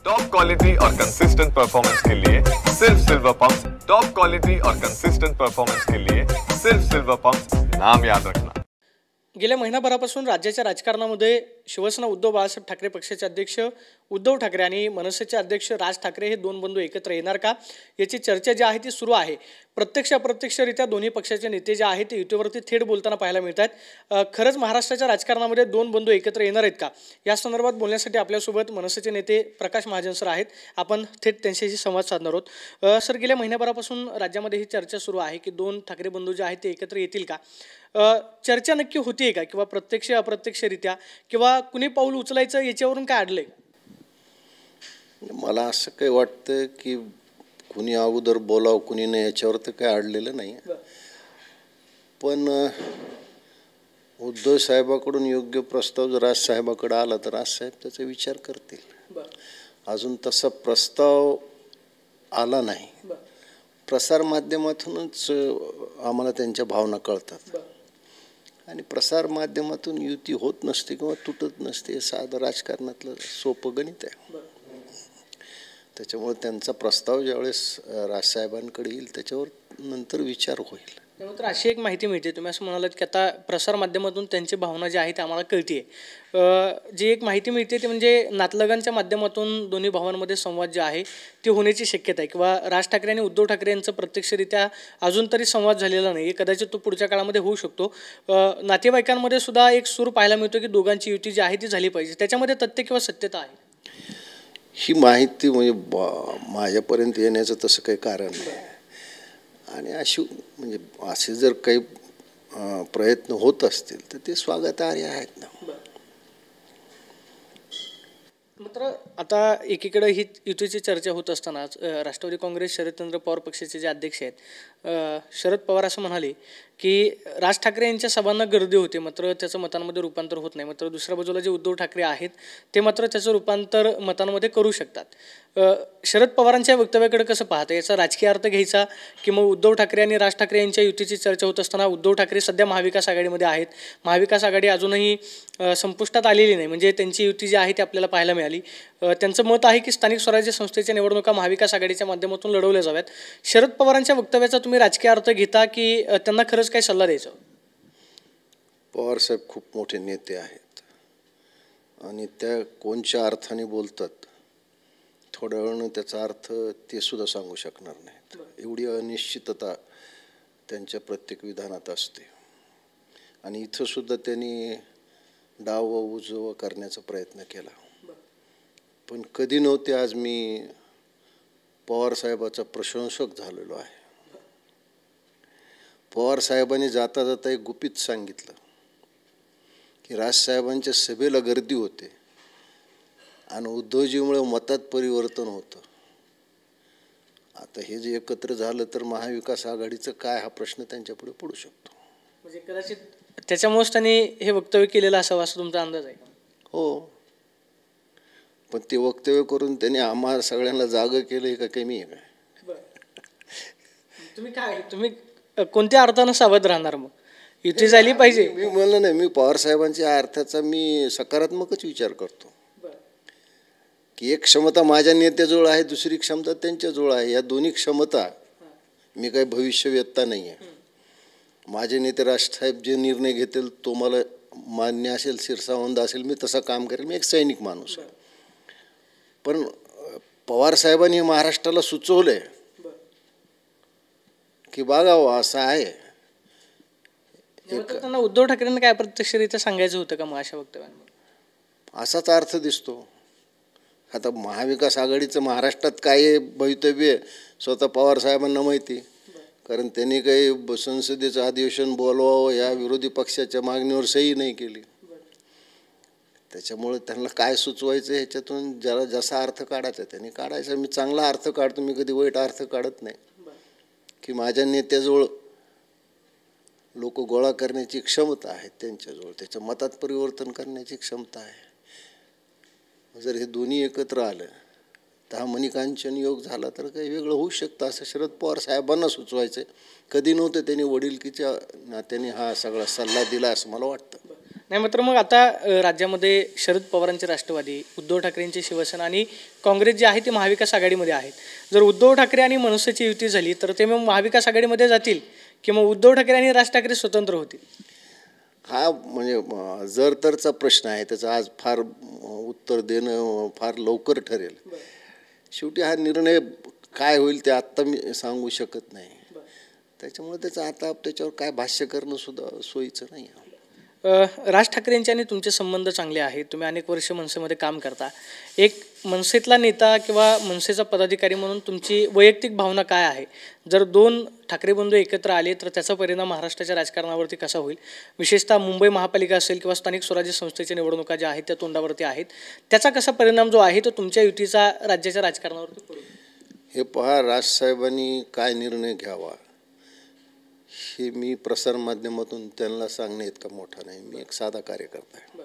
Top quality और consistent performance के लिए सिर्फ सिल्वर पंप्स। टॉप क्वालिटी और कंसिस्टेंट परफॉर्मेंस के लिए सिर्फ सिल्वर पंप्स, नाम याद रखना। गेल्या महिनाभरापासून राज्याच्या राजकारणामध्ये शिवसेना उद्धव बाळासाहेब ठाकरे पक्षाचे अध्यक्ष उद्धव ठाकरे आणि मनसेचे अध्यक्ष राज ठाकरे हे दोन बंधू एकत्र येणार का याची चर्चा जी आहे ती सुरू आहे। प्रत्यक्ष अप्रत्यक्षरित्या दोन्ही पक्षाचे नेते जे आहेत ते युतीवरती थेट बोलताना पाहायला मिळतात। खरंच महाराष्ट्राच्या राजकारणामध्ये दोन बंधू एकत्र येणार आहेत का या संदर्भात बोलण्यासाठी आपल्यासोबत मनसेचे नेते प्रकाश महाजन सर आहेत। आपण थेट त्यांच्याशी संवाद साधणार आहोत। सर, गेल्या महिन्याभरापासून राज्यामध्ये ही चर्चा सुरू आहे की दोन ठाकरे बंधू जे आहेत ते एकत्र येतील का। चर्चा नक्की होतीये का किंवा प्रत्यक्ष अप्रत्यक्षरित्या किंवा कुणी पाऊल उचलायचं याच्यावरून काय अडलंय? मला असं काही वाटतं की कुणी अगोदर बोलावं कुणी नाही याच्यावर तर काही अडलेलं नाही, पण उद्धव साहेबाकडून योग्य प्रस्ताव जर राज साहेबाकडे आला तर राज साहेब त्याचा विचार करतील। अजून तसा प्रस्ताव आला नाही। प्रसार माध्यमातूनच आम्हाला त्यांच्या भावना कळतात आणि प्रसार माध्यमातून युती होत नसते किंवा तुटत नसते हे साधं राजकारणातलं सोपं गणित आहे। त्याच्यामुळे त्यांचा प्रस्ताव ज्यावेळेस राजसाहेबांकडे येईल त्याच्यावर नंतर विचार होईल। त्यानंतर अशी एक माहिती मिळते, तुम्ही असं म्हणालात की आता प्रसार माध्यमातून त्यांची भावना जी आहे ती आम्हाला कळते। जी एक माहिती मिळते ती म्हणजे नातलगांच्या माध्यमातून दोन्ही भावांमध्ये संवाद जे आहे ते होण्याची शक्यता आहे किंवा राज ठाकरे आणि उद्धव ठाकरे यांचं प्रत्यक्षरित्या अजून तरी संवाद झालेला नाही, कदाचित तो पुढच्या काळामध्ये होऊ शकतो। नातेवाईकांमध्ये सुद्धा एक सूर पाहायला मिळतो की दोघांची युती जी आहे ती झाली पाहिजे, त्याच्यामध्ये तथ्य किंवा सत्यता आहे? ही माहिती म्हणजे माझ्यापर्यंत येण्याचं तसं काही कारण नाही आणि म्हणजे असे जर काही प्रयत्न होत असतील तर ते स्वागतार्ह आहेत ना। मात्र आता एकीकडे ही युतीची चर्चा होत असतानाच राष्ट्रवादी काँग्रेस शरदचंद्र पवार पक्षाचे जे अध्यक्ष आहेत शरद पवार असं म्हणाले की राज ठाकरे यांच्या सभांना गर्दी होते मात्र त्याचं मतांमध्ये रूपांतर होत नाही, मात्र दुसऱ्या बाजूला जे उद्धव ठाकरे आहेत ते मात्र त्याचं रूपांतर मतांमध्ये करू शकतात। शरद पवारांच्या वक्तव्याकडे कसं पाहता, याचा राजकीय अर्थ घ्यायचा की मग उद्धव ठाकरे आणि राज ठाकरे यांच्या युतीची चर्चा होत असताना उद्धव ठाकरे सध्या महाविकास आघाडीमध्ये आहेत, महाविकास आघाडी अजूनही संपुष्टात आलेली नाही, म्हणजे त्यांची युती जी आहे ती आपल्याला पाहायला मिळाली। त्यांचं मत आहे की स्थानिक स्वराज्य संस्थेच्या निवडणुका महाविकास आघाडीच्या माध्यमातून लढवल्या जाव्यात। शरद पवारांच्या वक्तव्याचा तुम्ही राजकीय अर्थ घेता की त्यांना खरंच काय सल्ला द्यायचा? पवार साहेब खूप मोठे नेते आहेत आणि त्या कोणत्या अर्थाने बोलतात थोड्या वेळानं त्याचा अर्थ ते सुद्धा सांगू शकणार नाहीत। एवढी अनिश्चितता त्यांच्या प्रत्येक विधानात असते आणि इथं सुद्धा त्यांनी डाव व उजव करण्याचा प्रयत्न केला, पण कधी नव्हते आज मी पवार साहेबाचा प्रशंसक झालेलो आहे। पवार साहेबांनी जाता जाता एक गुपित सांगितलं की राजसाहेबांच्या सभेला गर्दी होते आणि उद्धवजीमुळे मतात परिवर्तन होतं। आता हे जे एकत्र झालं तर महाविकास आघाडीचं काय हा प्रश्न त्यांच्यापुढे पडू शकतो। म्हणजे कदाचित त्याच्यामुळेच त्यांनी हे वक्तव्य केलेलं असावं असं तुमचा अंदाज आहे? हो, पण ते वक्तव्य करून त्यांनी आम्हा सगळ्यांना जागं केलं का कमी आहे काय? तुम्ही कोणत्या अर्थानं सावध राहणार? मग युती झाली पाहिजे? मी म्हणलं नाही, मी पवार साहेबांच्या अर्थाचा मी सकारात्मकच विचार करतो की एक क्षमता माझ्या नेत्याजवळ आहे, दुसरी क्षमता त्यांच्याजवळ आहे। या दोन्ही क्षमता, मी काही भविष्यवेत्ता नाही आहे, माझे नेते राजसाहेब जे निर्णय घेतील तो मला मान्य असेल, शिरसावंद असेल, मी तसं काम करेल। मी एक सैनिक माणूस आहे, पण पवार साहेबांनी महाराष्ट्राला सुचवलंय की बघावं असं आहे। त्यांना उद्धव ठाकरेंना काय प्रत्यक्षरित्या सांगायचं होतं का मग अशा वक्तव्यांमध्ये? असाच अर्थ दिसतो। आता महाविकास आघाडीचं महाराष्ट्रात काय भवितव्य आहे स्वतः पवार साहेबांना माहिती, कारण त्यांनी काही संसदेचं अधिवेशन बोलवावं या विरोधी पक्षाच्या मागणीवर सही नाही केली। त्याच्यामुळे त्यांना काय सुचवायचं ह्याच्यातून ज्याला जसा अर्थ काढायचा त्यांनी काढायचा। मी चांगला अर्थ काढतो, मी कधी वाईट अर्थ काढत नाही की माझ्या नेत्याजवळ लोक गोळा करण्याची क्षमता आहे, त्यांच्याजवळ त्याच्या मतात परिवर्तन करण्याची क्षमता आहे। जर हे दोन्ही एकत्र आलं तर हा मणिकांचन योग झाला तर काही वेगळं होऊ शकतं असं शरद पवार साहेबांना सुचवायचं। कधी नव्हतं त्यांनी वडिलकीच्या नात्याने हा सगळा सल्ला दिला असं मला वाटतं। नाही मात्र मग आता राज्यामध्ये शरद पवारांचे राष्ट्रवादी, उद्धव ठाकरेंची शिवसेना आणि काँग्रेस जे आहे ते महाविकास आघाडीमध्ये आहेत. जर उद्धव ठाकरे आणि मनसेची युती झाली तर ते मग महाविकास आघाडीमध्ये जातील की मग उद्धव ठाकरे आणि राज ठाकरे स्वतंत्र होतील? हा म्हणजे जर तरचा प्रश्न आहे, त्याचं आज फार उत्तर देणं फार लवकर ठरेल. शेवटी हा निर्णय काय होईल ते आत्ता मी सांगू शकत नाही. त्याच्यामुळे त्याचं आता त्याच्यावर काय भाष्य करणं सुद्धा सोयीचं नाही. राज ठाकरेंचे आणि तुमचे संबंध चांगले आहेत, तुम्ही अनेक वर्ष मनसेमध्ये काम करता. एक मनसेतला नेता किंवा मनसेचा पदाधिकारी म्हणून तुमची वैयक्तिक भावना काय आहे? जर दोन ठाकरे बंधू एकत्र आले तर त्याचा परिणाम महाराष्ट्राच्या राजकारणावरती कसा होईल? विशेषतः मुंबई महापालिका असेल किंवा स्थानिक स्वराज्य संस्थेच्या निवडणुका ज्या आहेत त्या तोंडावरती आहेत, त्याचा कसा परिणाम जो आहे तो तुमच्या युतीचा राज्याच्या राजकारणावरती पडेल? हे पहा, राजसाहेबांनी काय निर्णय घ्यावा हे मी प्रसारमाध्यमातून त्यांना सांगणे इतका मोठा नाही. मी एक साधा कार्यकर्ता आहे.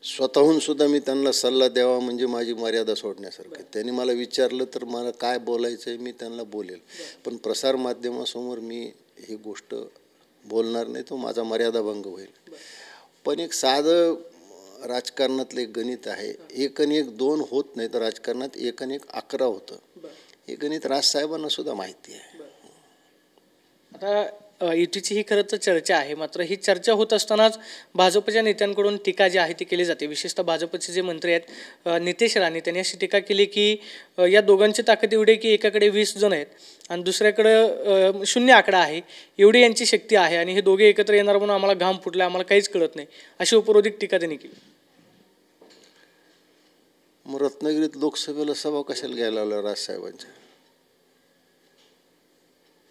स्वतःहून सुद्धा मी त्यांना सल्ला द्यावा म्हणजे माझी मर्यादा सोडण्यासारखं. त्यांनी मला विचारलं तर मला काय बोलायचं आहे मी त्यांना बोलेल, पण प्रसारमाध्यमासमोर मी ही गोष्ट बोलणार नाही, तो माझा मर्यादाभंग होईल. पण एक साधं राजकारणातलं एक गणित आहे, 1 आणि 1 2 होत नाही तर राजकारणात 1 आणि 1 11 होतं. हे गणित राजसाहेबांना सुद्धा माहिती आहे. आता युतीची ही खरं तर चर्चा आहे, मात्र ही चर्चा होत असतानाच भाजपच्या नेत्यांकडून टीका जी आहे ती केली जाते. विशेषतः भाजपचे जे मंत्री आहेत नितेश राणे, त्यांनी अशी टीका केली की या दोघांची ताकद एवढी आहे की एकाकडे 20 जण आहेत आणि दुसऱ्याकडं 0 आकडा आहे, एवढी यांची शक्ती आहे आणि हे दोघे एकत्र येणार म्हणून आम्हाला घाम फुटला, आम्हाला काहीच कळत नाही, अशी उपरोधिक टीका त्यांनी केली. मग रत्नागिरीत लोकसभेला सभा कशाला घ्यायला लावल्या राजसाहेबांच्या?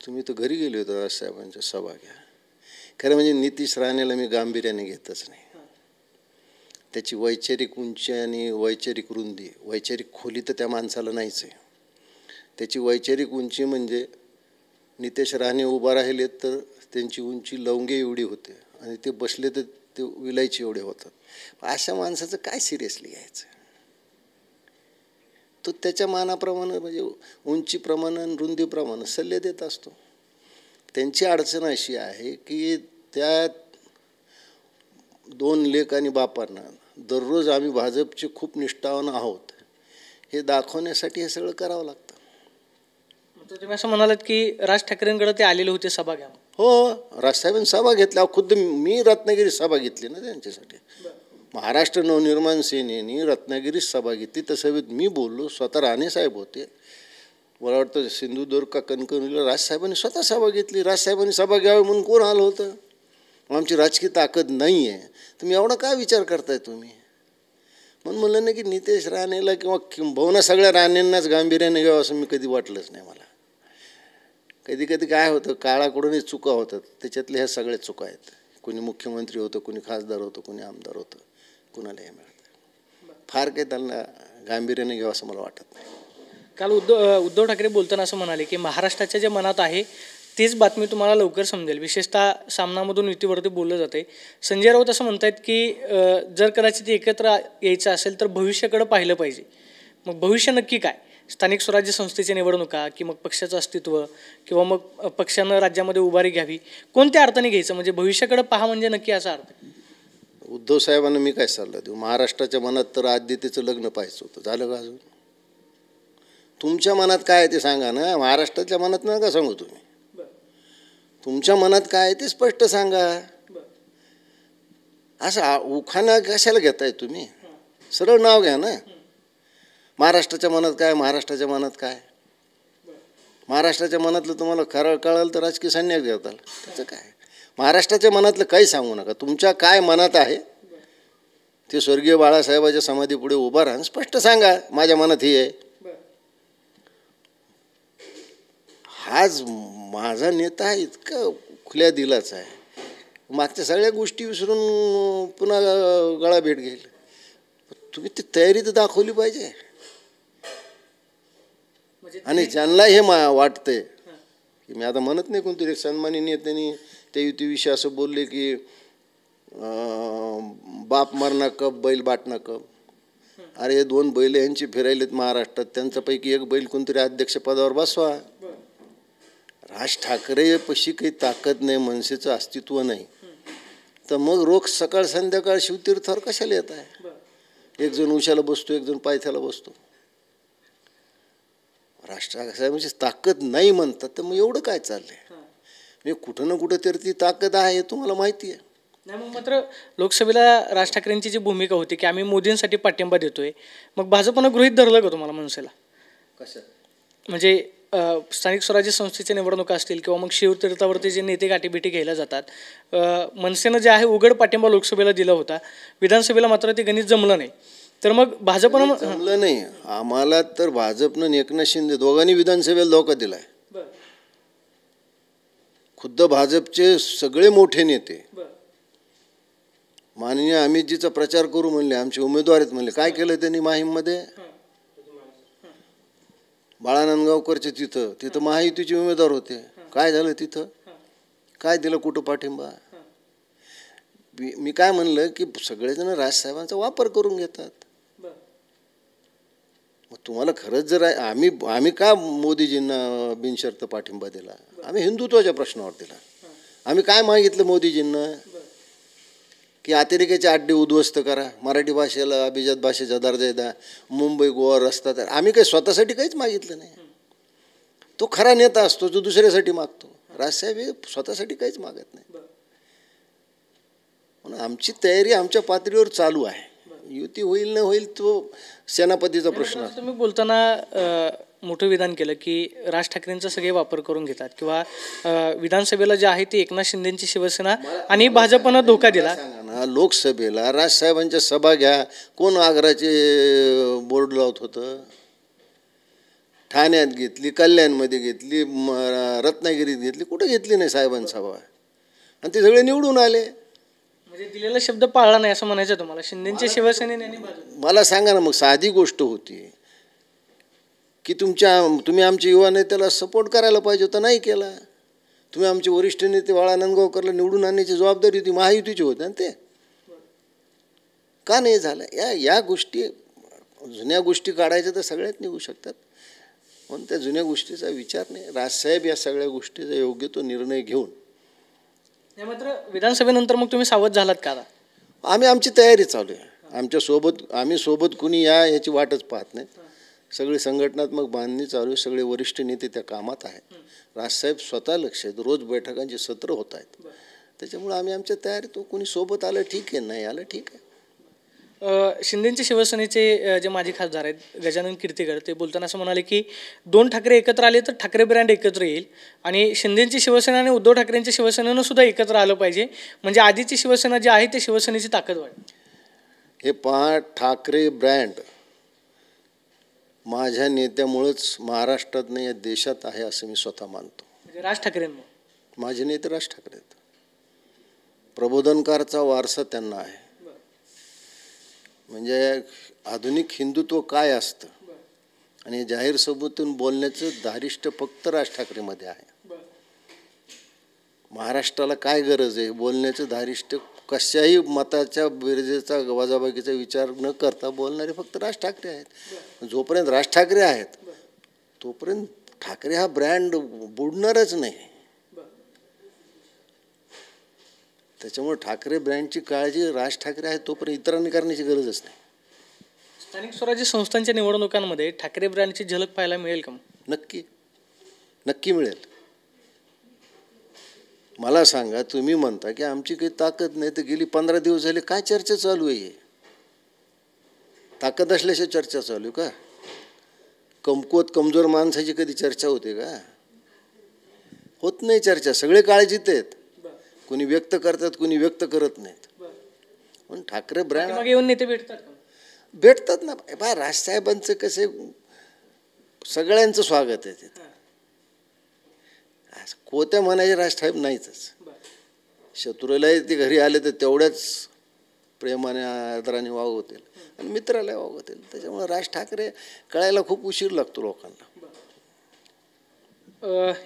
तुम्ही तर घरी गेले होते राजसाहेबांच्या सभा घ्या. खरं म्हणजे नितीश राणेला मी गांभीर्याने घेतच नाही. त्याची वैचारिक उंची आणि वैचारिक रुंदी, वैचारिक खोली तर त्या माणसाला नाहीच आहे. त्याची वैचारिक उंची म्हणजे नितेश राणे उभा राहिले तर त्यांची उंची लवंगे एवढी होते आणि ते बसले तर ते विलायची एवढे होतात. अशा माणसाचं काय सिरियसली घ्यायचं? तो त्याच्या मानाप्रमाणे म्हणजे उंचीप्रमाणे आणि रुंदीप्रमाणे सल्ले देत असतो. त्यांची अडचण अशी आहे की त्या 2 लेक आणि बापांना दररोज आम्ही भाजपचे खूप निष्ठावान आहोत हे दाखवण्यासाठी हे सगळं करावं लागतं. तुम्ही असं म्हणालात की राज ठाकरेंकडे ते आलेले होते सभा घ्या? हो, राजसाहेबांनी सभा घेतल्या. खुद्द मी रत्नागिरी सभा घेतली ना त्यांच्यासाठी. महाराष्ट्र नवनिर्माण सेनेने रत्नागिरीत सभा घेतली. तर सभेत मी बोललो, स्वतः राणेसाहेब होते. मला वाटतं सिंधुदुर्ग का कणकवलीला राजसाहेबांनी स्वतः सभा घेतली. राजसाहेबांनी सभा घ्यावी म्हणून कोण आलं होतं? आमची राजकीय ताकद नाही आहे, तुम्ही एवढा काय विचार करताय तुम्ही? म्हणून म्हणलं नाही की नितेश राणेला किंवा किंबहुना सगळ्या राणेंनाच गांभीर्याने घ्यावं असं मी कधी वाटलंच नाही मला. कधी कधी काय होतं, काळाकडूनही चुका होतात, त्याच्यातल्या ह्या सगळ्या चुका आहेत. कोणी मुख्यमंत्री होतं, कोणी खासदार होतं, कोणी आमदार होतं, कुणाला हे मिळतं. फार काही त्यांना गांभीर्याने घ्यावं असं मला वाटत नाही. काल उद्धव ठाकरे बोलताना असं म्हणाले की महाराष्ट्राच्या जे मनात आहे तीच बातमी तुम्हाला लवकर समजेल. विशेषतः सामनामधून युतीवरती बोललं जाते. संजय राऊत असं म्हणतायत की जर कदाचित एकत्र यायचं असेल तर भविष्याकडे पाहिलं पाहिजे. मग भविष्य नक्की काय? स्थानिक स्वराज्य संस्थेच्या निवडणुका की मग पक्षाचं अस्तित्व किंवा मग पक्षानं राज्यामध्ये उभारी घ्यावी, कोणत्या अर्थाने घ्यायचं? म्हणजे भविष्याकडे पहा म्हणजे नक्की असा अर्थ? उद्धव साहेबांना मी काय सल्ला देऊ? महाराष्ट्राच्या मनात तर आद्यतेचं लग्न पाहायचं होतं, झालं का अजून? तुमच्या मनात काय आहे ते सांगा ना. महाराष्ट्राच्या मनात नका सांगू तुम्ही. तुमच्या मनात काय आहे ते स्पष्ट सांगा. असं उखाणा कशाला घेताय तुम्ही? सरळ नाव घ्या ना. महाराष्ट्राच्या मनात काय, महाराष्ट्राच्या मनात काय? महाराष्ट्राच्या मनातलं तुम्हाला खरं कळालं तर राजकीय संन्यास घेताल, त्याचं काय? महाराष्ट्राच्या मनातलं काही सांगू नका. तुमच्या काय मनात आहे ते स्वर्गीय बाळासाहेबाच्या समाधीपुढे उभा राहून स्पष्ट सांगा, माझ्या मनात ही आहे. हाच माझा नेता आहे, इतका खुल्या दिलाचा आहे. मागच्या सगळ्या गोष्टी विसरून पुन्हा गळा भेट घेईल. तुम्ही ती तयारी तर दाखवली पाहिजे. आणि ज्यांना हे वाटतंय की मी आता म्हणत नाही, कोणतरी सन्मानी नेत्यांनी त्या युतीविषयी असं बोलले की बाप मरणा कप बैल बाटणा कप. अरे 2 बैल यांची फिरायलेत महाराष्ट्रात, त्यांच्यापैकी एक बैल कोणतरी अध्यक्षपदावर बसवा. राज ठाकरे पशी काही ताकद नाही, मनसेचं अस्तित्व नाही. तर मग रोज सकाळ संध्याकाळ शिवतीर्थावर कशाला येत आहे? एक जण उशाला बसतो, एक जण पायथ्याला बसतो. राष्ट्रसाहेबांची ताकद नाही म्हणतात, तर मग एवढं काय चाललंय? म्हणजे कुठं ना कुठं तरी ती ताकद आहे, तुम्हाला माहिती आहे. नाही, मग मात्र लोकसभेला राज ठाकरेंची जी भूमिका होती की आम्ही मोदींसाठी पाठिंबा देतोय, मग भाजपनं गृहीत धरलं का तुम्हाला मनसेला? कसं म्हणजे स्थानिक स्वराज्य संस्थेच्या निवडणुका असतील किंवा मग शिवतीर्थावरती जे नेते गाठीभेटी घ्यायला जातात, मनसेनं जे आहे उघड पाठिंबा लोकसभेला दिला होता, विधानसभेला मात्र ते गणित जमलं नाही. तर मग भाजपनं जमलं नाही आम्हाला. तर भाजपनं एकनाथ शिंदे दोघांनी विधानसभेला धोका दिलाय. खुद्द भाजपचे सगळे मोठे नेते माननीय अमितजीचा प्रचार करू म्हणले, आमचे उमेदवार आहेत म्हणले. काय केलं त्यांनी माहीममध्ये? बाळा नांदगावकरचे तिथं महायुतीचे उमेदवार होते. काय झालं तिथं? काय दिलं? कुठं पाठिंबा? मी काय म्हणलं की सगळेजण राजसाहेबांचा वापर करून घेतात. मग तुम्हाला खरंच जर आम्ही का मोदीजींना बिनशर्त पाठिंबा दिला? आम्ही हिंदुत्वाच्या प्रश्नावर दिला. आम्ही काय मागितलं मोदीजींना? की अतिरेक्याचे अड्डे उद्ध्वस्त करा, मराठी भाषेला अभिजात भाषेचा दर्जा द्या, मुंबई गोवा रस्ता. तर आम्ही काही स्वतःसाठी काहीच मागितलं नाही. तो खरा नेता असतो जो दुसऱ्यासाठी मागतो. राजसाहेब हे स्वतःसाठी काहीच मागत नाही. म्हणून आमची तयारी आमच्या पातळीवर चालू आहे. युती होईल न होईल तो सेनापतीचा प्रश्न आहे. तुम्ही बोलताना मोठं विधान केलं की राज ठाकरेंचा सगळे वापर करून घेतात किंवा विधानसभेला जे आहे ती एकनाथ शिंदेची शिवसेना आणि भाजपनं धोका दिला. लोकसभेला राजसाहेबांच्या सभा घ्या, कोण आग्राचे बोर्ड लावत होतं? ठाण्यात घेतली, कल्याणमध्ये घेतली, रत्नागिरीत घेतली, कुठं घेतली नाही साहेबांची सभा. आणि ते सगळे निवडून आले. म्हणजे दिलेला शब्द पाळला नाही असं म्हणायचं तुम्हाला शिंदेच्या शिवसेनेने? मला सांगा ना, मग साधी गोष्ट होती की तुम्ही आमच्या युवा नेत्याला सपोर्ट करायला पाहिजे होता, नाही केला. तुम्ही आमचे वरिष्ठ नेते बाळा नांदगावकरला निवडून आणण्याची जबाबदारी होती, महायुतीची होती. आणि ते का नाही झालं? या गोष्टी, जुन्या गोष्टी काढायच्या तर सगळ्यात निघू शकतात. म्हणून त्या जुन्या गोष्टीचा विचार नाही. राजसाहेब या सगळ्या गोष्टीचा योग्य तो निर्णय घेऊन. मात्र विधानसभेनंतर मग तुम्ही सावध झालात का? आमची तयारी चालू आहे. आम्ही सोबत कुणी याची वाटच पाहत नाही. सगळी संघटनात्मक बांधणी चालू आहे. सगळे वरिष्ठ नेते त्या कामात आहेत. राजसाहेब स्वतः लक्ष आहेत. रोज बैठकांची सत्र होत आहेत. त्याच्यामुळे आम्ही आमच्या तयारीत, कुणी सोबत आलं ठीक आहे, नाही आलं ठीक आहे. शिंदेचे शिवसेनेचे जे माजी खासदार आहेत गजानन कीर्तीकर, ते बोलताना असं म्हणाले की 2 ठाकरे एकत्र आले तर ठाकरे ब्रँड एकत्र येईल आणि शिंदेची शिवसेना आणि उद्धव ठाकरेंच्या शिवसेनेनं सुद्धा एकत्र आलं पाहिजे, म्हणजे आधीची शिवसेना जी आहे ते शिवसेनेची ताकद वाढेल. हे पहा, ठाकरे ब्रँड माझ्या नेत्यामुळंच महाराष्ट्रात नाही, या देशात आहे असं मी स्वतः मानतो. म्हणजे राज ठाकरेंमुळे? माझे नेते राज ठाकरे आहेत. प्रबोधनकारचा वारसा त्यांना आहे. म्हणजे आधुनिक हिंदुत्व काय असतं आणि जाहीर सभेतून बोलण्याचं धारिष्ट फक्त राज ठाकरेमध्ये आहे. महाराष्ट्राला काय गरज आहे बोलण्याचं धारिष्ट, कशाही मताच्या बिरजेचा वजाबाकीचा विचार न करता बोलणारे फक्त राज ठाकरे आहेत. जोपर्यंत राज ठाकरे आहेत तोपर्यंत ठाकरे हा ब्रँड बुडणारच नाही. त्याच्यामुळे ठाकरे ब्रँडची काळजी राज ठाकरे आहेत तोपर्यंत इतरांनी करण्याची गरजच नाही. स्थानिक स्वराज्य संस्थांच्या निवडणुकांमध्ये ठाकरे ब्रँडची झलक पाहायला मिळेल का? नक्की मिळेल. मला सांगा, तुम्ही म्हणता की आमची काही ताकद नाही, तर गेली 15 दिवस झाले काय चर्चा चालू आहे? ताकद असल्याशिवाय चर्चा चालू का? कमकुवत कमजोर माणसाची कधी चर्चा होते का? होत नाही चर्चा. सगळे काळजीत आहेत. कोणी व्यक्त करतात, कोणी व्यक्त करत नाहीत. पण ठाकरे ब्रँड येऊन नेते भेटतात ना. बा राजसाहेबांचं कसे सगळ्यांचं स्वागत आहे तिथं. कोत्या म्हणायचे राजसाहेब नाहीच. शत्रूलाही ते घरी आले तर तेवढ्याच प्रेमाने आदराने वागवतील आणि मित्राला वागवतील. त्याच्यामुळे राज ठाकरे कळायला खूप उशीर लागतो लोकांना.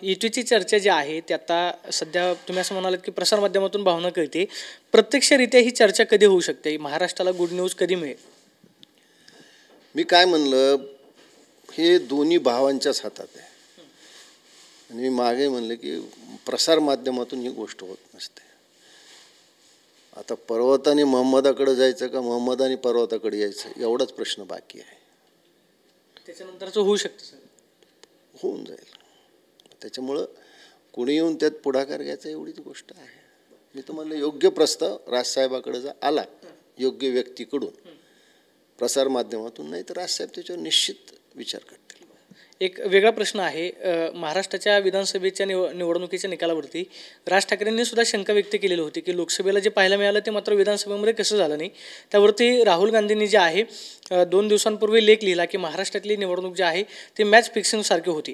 युतीची चर्चा जी आहे ती आता सध्या तुम्ही असं म्हणालात की प्रसारमाध्यमातून भावना कळते, प्रत्यक्षरित्या ही चर्चा कधी होऊ शकते? महाराष्ट्राला गुड न्यूज कधी मिळेल? मी काय म्हणलं, हे दोन्ही भावांच्याच हातात आहे. आणि मी मागे म्हणलं की प्रसारमाध्यमातून ही गोष्ट होत नसते. आता पर्वताने मोहम्मदाकडे जायचं का मोहम्मदाने पर्वताकडे यायचं एवढाच प्रश्न बाकी आहे. त्याच्यानंतरचं होऊ शकतं सर. होऊन जाईल. त्याच्यामुळं कुणी येऊन त्यात पुढाकार घ्यायचा एवढीच गोष्ट आहे. मी तुम्हाला योग्य प्रस्ताव राजसाहेबाकडे आला योग्य व्यक्तीकडून प्रसारमाध्यमातून, नाही तर राजसाहेब त्याच्यावर निश्चित विचार करतील. एक वेगळा प्रश्न आहे. महाराष्ट्राच्या विधानसभेच्या निवडणुकीच्या निकालावरती राज ठाकरेंनी सुद्धा शंका व्यक्त केलेली होती की लोकसभेला जे पाहायला मिळालं ते मात्र विधानसभेमध्ये कसं झालं नाही. त्यावरती राहुल गांधींनी जे आहे 2 दिवसांपूर्वी लेख लिहिला की महाराष्ट्रातली निवडणूक जी आहे ती मॅच फिक्सिंगसारखी होती.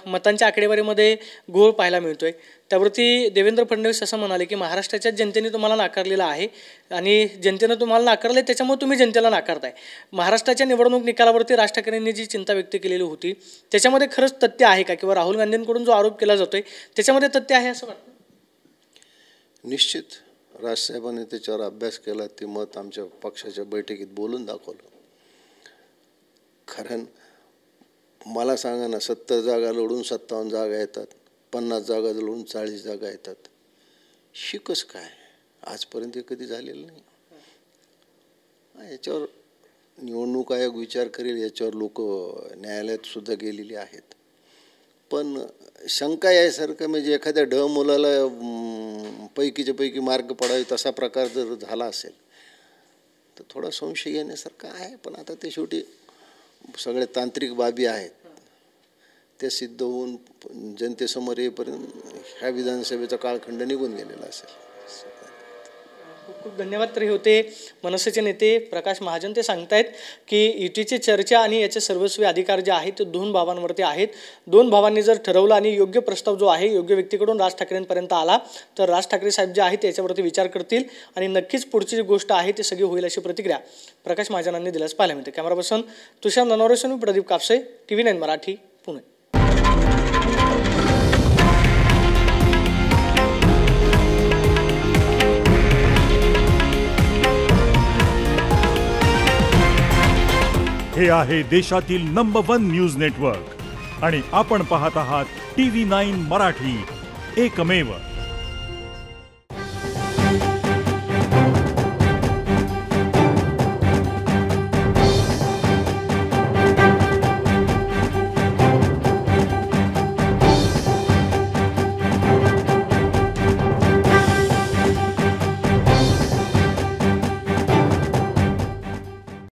मतांच्या आकडेवारीमध्ये घोळ पाहायला मिळतोय. त्यावरती देवेंद्र फडणवीस असं म्हणाले की महाराष्ट्राच्या जनतेने तुम्हाला नाकारलेलं आहे आणि जनतेनं तुम्हाला नाकारलं आहे त्याच्यामुळे तुम्ही जनतेला नाकारताय. महाराष्ट्राच्या निवडणूक निकालावरती राज ठाकरेंनी जी चिंता व्यक्त केलेली होती त्याच्यामध्ये खरंच तथ्य आहे का, किंवा राहुल गांधींकडून जो आरोप केला जातोय त्याच्यामध्ये तथ्य आहे असं वाटतं? निश्चित राजसाहेबांनी त्याच्यावर अभ्यास केला. ते मत आमच्या पक्षाच्या बैठकीत बोलून दाखवलं. कारण मला सांगा ना, 70 जागा लढून 57 जागा येतात, 50 जागा लढून 40 जागा येतात. शिकस काय आजपर्यंत कधी झालेलं नाही. याच्यावर निवडणूक आयोग विचार करेल. याच्यावर लोक न्यायालयात सुद्धा गेलेली आहेत. पण शंका यासारखं म्हणजे एखाद्या ढ मुलाला पैकीच्या पैकी मार्क पडावे तसा प्रकार जर झाला असेल तर थोडा संशय येण्यासारखा आहे. पण आता ते शेवटी सगळे तांत्रिक बाबी आहेत. ते सिद्ध होऊन जनतेसमोर येईपर्यंत ह्या विधानसभेचा कालखंड निघून गेलेला असेल. खूप खूप धन्यवाद. तरी होते मनसेचे नेते प्रकाश महाजन. ते सांगतायत की युतीची चर्चा आणि याचे सर्वस्वी अधिकार जे आहेत ते 2 भावांवरती आहेत. 2 भावांनी जर ठरवलं आणि योग्य प्रस्ताव जो आहे योग्य व्यक्तीकडून राज ठाकरेंपर्यंत आला तर राज ठाकरे साहेब जे आहेत याच्यावरती विचार करतील आणि नक्कीच पुढची जी गोष्ट आहे ती सगळी होईल अशी प्रतिक्रिया प्रकाश महाजनांनी दिल्यास पाहायला मिळते. कॅमेरा पर्सन तुषार ननवरेसह प्रदीप कापसे, TV9 मराठी, पुणे. हे आहे देशातील नंबर 1 न्यूज नेटवर्क आणि आपण पाहत आहात TV9 मराठी, एकमेव.